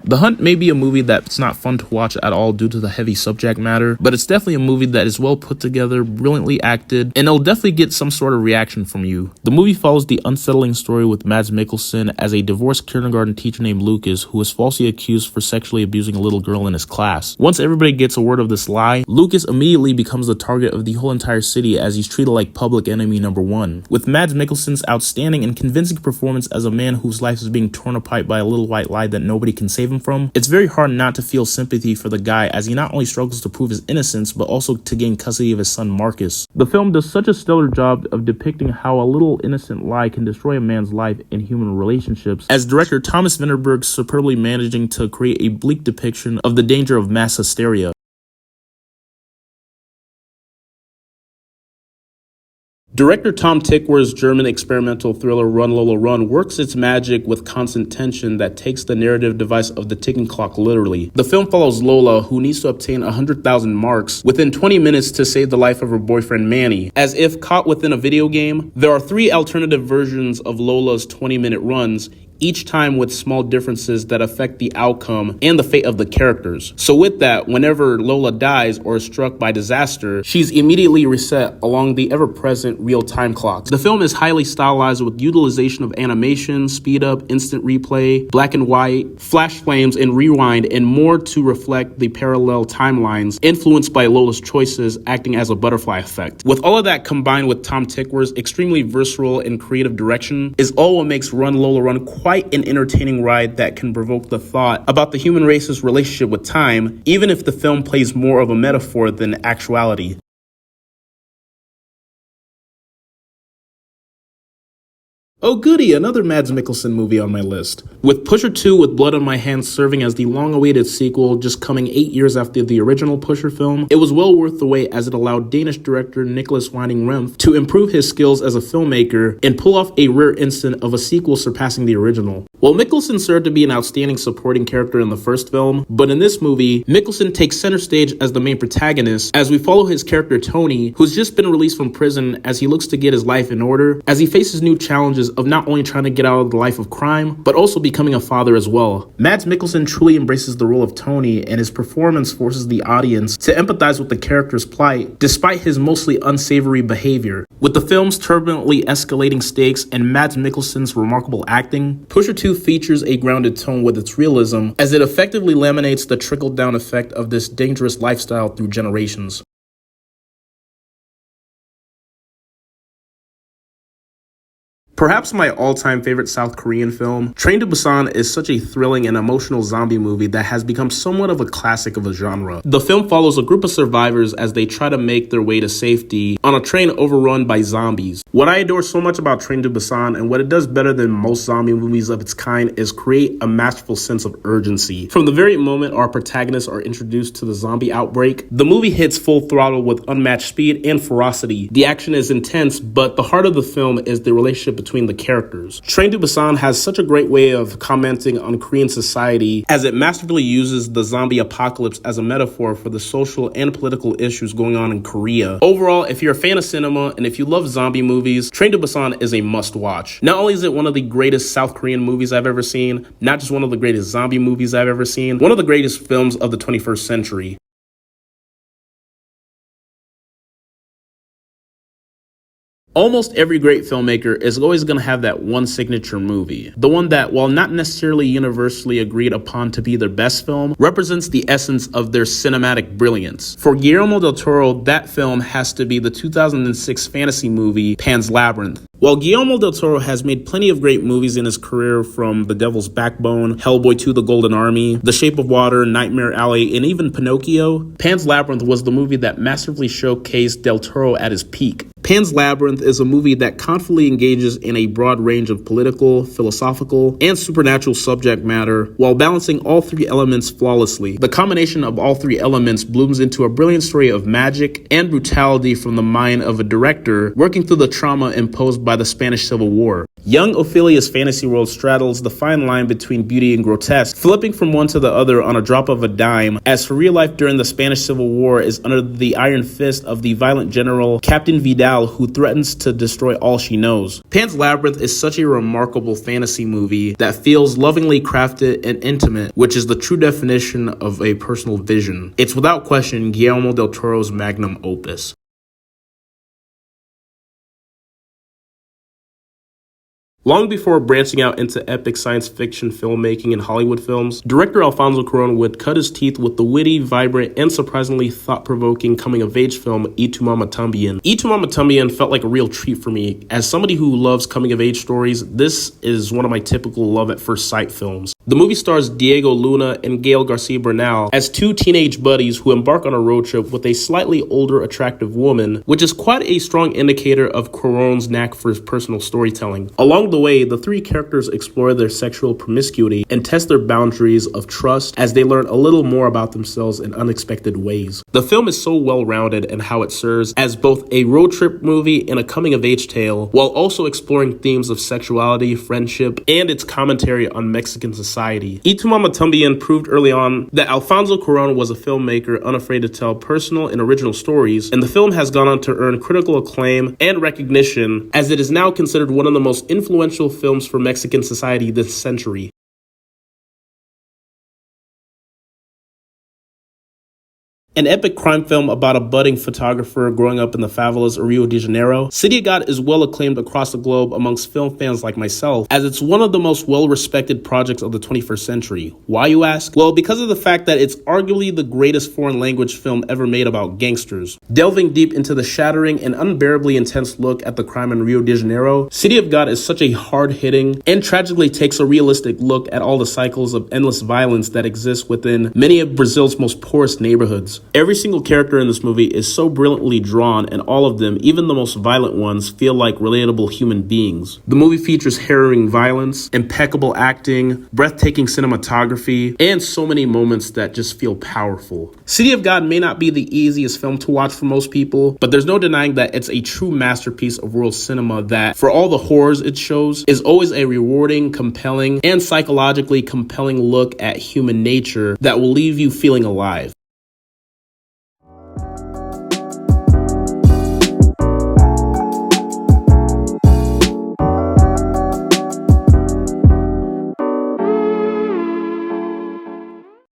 The Hunt may be a movie that's not fun to watch at all due to the heavy subject matter, but it's definitely a movie that is well put together, brilliantly acted, and it'll definitely get some sort of reaction from you. The movie follows the unsettling story with Mads Mikkelsen as a divorced kindergarten teacher named Lucas who is falsely accused for sexually abusing a little girl in his class. Once everybody gets a word of this lie, Lucas immediately becomes the target of the whole entire city as he's treated like public enemy number one. With Mads Mikkelsen's outstanding and convincing performance as a man whose life is being torn apart by a little white lie that nobody can save him from, it's very hard not to feel sympathy for the guy as he not only struggles to prove his innocence but also to gain custody of his son Marcus. The film does such a stellar job of depicting how a little innocent lie can destroy a man's life and human relationships, as director Thomas Vinterberg superbly managing to create a bleak depiction of the danger of mass hysteria. Director Tom Tickwer's German experimental thriller Run, Lola Run works its magic with constant tension that takes the narrative device of the ticking clock literally. The film follows Lola, who needs to obtain 100,000 marks within 20 minutes to save the life of her boyfriend Manny. As if caught within a video game, there are 3 alternative versions of Lola's 20-minute runs, each time with small differences that affect the outcome and the fate of the characters. So with that, whenever Lola dies or is struck by disaster, she's immediately reset along the ever-present real-time clock. The film is highly stylized with utilization of animation, speed up, instant replay, black and white, flash flames, and rewind, and more to reflect the parallel timelines influenced by Lola's choices acting as a butterfly effect. With all of that combined with Tom Tickwer's extremely versatile and creative direction is all what makes Run Lola Run quite an entertaining ride that can provoke the thought about the human race's relationship with time, even if the film plays more of a metaphor than actuality. Oh goody, another Mads Mikkelsen movie on my list. With Pusher 2 with Blood on My Hands serving as the long-awaited sequel just coming 8 years after the original Pusher film, it was well worth the wait as it allowed Danish director Nicholas Winding Refn to improve his skills as a filmmaker and pull off a rare instant of a sequel surpassing the original. While Mikkelsen served to be an outstanding supporting character in the first film, but in this movie, Mikkelsen takes center stage as the main protagonist as we follow his character Tony, who's just been released from prison as he looks to get his life in order, as he faces new challenges of not only trying to get out of the life of crime, but also becoming a father as well. Mads Mikkelsen truly embraces the role of Tony, and his performance forces the audience to empathize with the character's plight, despite his mostly unsavory behavior. With the film's turbulently escalating stakes and Mads Mikkelsen's remarkable acting, Pusher 2 features a grounded tone with its realism, as it effectively laminates the trickle-down effect of this dangerous lifestyle through generations. Perhaps my all-time favorite South Korean film, Train to Busan is such a thrilling and emotional zombie movie that has become somewhat of a classic of a genre. The film follows a group of survivors as they try to make their way to safety on a train overrun by zombies. What I adore so much about Train to Busan and what it does better than most zombie movies of its kind is create a masterful sense of urgency. From the very moment our protagonists are introduced to the zombie outbreak, the movie hits full throttle with unmatched speed and ferocity. The action is intense, but the heart of the film is the relationship between the characters. Train to Busan has such a great way of commenting on Korean society as it masterfully uses the zombie apocalypse as a metaphor for the social and political issues going on in Korea. Overall, if you're a fan of cinema and if you love zombie movies, Train to Busan is a must-watch. Not only is it one of the greatest South Korean movies I've ever seen, not just one of the greatest zombie movies I've ever seen, one of the greatest films of the 21st century. Almost every great filmmaker is always going to have that one signature movie. The one that, while not necessarily universally agreed upon to be their best film, represents the essence of their cinematic brilliance. For Guillermo del Toro, that film has to be the 2006 fantasy movie Pan's Labyrinth. While Guillermo del Toro has made plenty of great movies in his career, from The Devil's Backbone, Hellboy 2: The Golden Army, The Shape of Water, Nightmare Alley, and even Pinocchio, Pan's Labyrinth was the movie that masterfully showcased del Toro at his peak. Pan's Labyrinth is a movie that confidently engages in a broad range of political, philosophical, and supernatural subject matter while balancing all 3 elements flawlessly. The combination of all 3 elements blooms into a brilliant story of magic and brutality from the mind of a director working through the trauma imposed by the Spanish Civil War. Young Ophelia's fantasy world straddles the fine line between beauty and grotesque, flipping from one to the other on a drop of a dime, as her real life during the Spanish Civil War is under the iron fist of the violent general Captain Vidal, who threatens to destroy all she knows. Pan's Labyrinth is such a remarkable fantasy movie that feels lovingly crafted and intimate, which is the true definition of a personal vision. It's without question Guillermo del Toro's magnum opus. Long before branching out into epic science fiction filmmaking and Hollywood films, director Alfonso Cuarón would cut his teeth with the witty, vibrant, and surprisingly thought-provoking coming-of-age film Tu Mamá También. Tu Mamá También felt like a real treat for me. As somebody who loves coming-of-age stories, this is one of my typical love-at-first-sight films. The movie stars Diego Luna and Gael Garcia Bernal as two teenage buddies who embark on a road trip with a slightly older, attractive woman, which is quite a strong indicator of Cuarón's knack for his personal storytelling. Along the way, the three characters explore their sexual promiscuity and test their boundaries of trust as they learn a little more about themselves in unexpected ways. The film is so well-rounded in how it serves as both a road trip movie and a coming-of-age tale, while also exploring themes of sexuality, friendship, and its commentary on Mexican society. Tu Mamá También proved early on that Alfonso Cuarón was a filmmaker unafraid to tell personal and original stories, and the film has gone on to earn critical acclaim and recognition, as it is now considered one of the most influential films for Mexican society this century. An epic crime film about a budding photographer growing up in the favelas of Rio de Janeiro, City of God is well acclaimed across the globe amongst film fans like myself, as it's one of the most well-respected projects of the 21st century. Why, you ask? Well, because of the fact that it's arguably the greatest foreign language film ever made about gangsters. Delving deep into the shattering and unbearably intense look at the crime in Rio de Janeiro, City of God is such a hard-hitting and tragically takes a realistic look at all the cycles of endless violence that exist within many of Brazil's most poorest neighborhoods. Every single character in this movie is so brilliantly drawn, and all of them, even the most violent ones, feel like relatable human beings. The movie features harrowing violence, impeccable acting, breathtaking cinematography, and so many moments that just feel powerful. City of God may not be the easiest film to watch for most people, but there's no denying that it's a true masterpiece of world cinema that, for all the horrors it shows, is always a rewarding, compelling, and psychologically compelling look at human nature that will leave you feeling alive.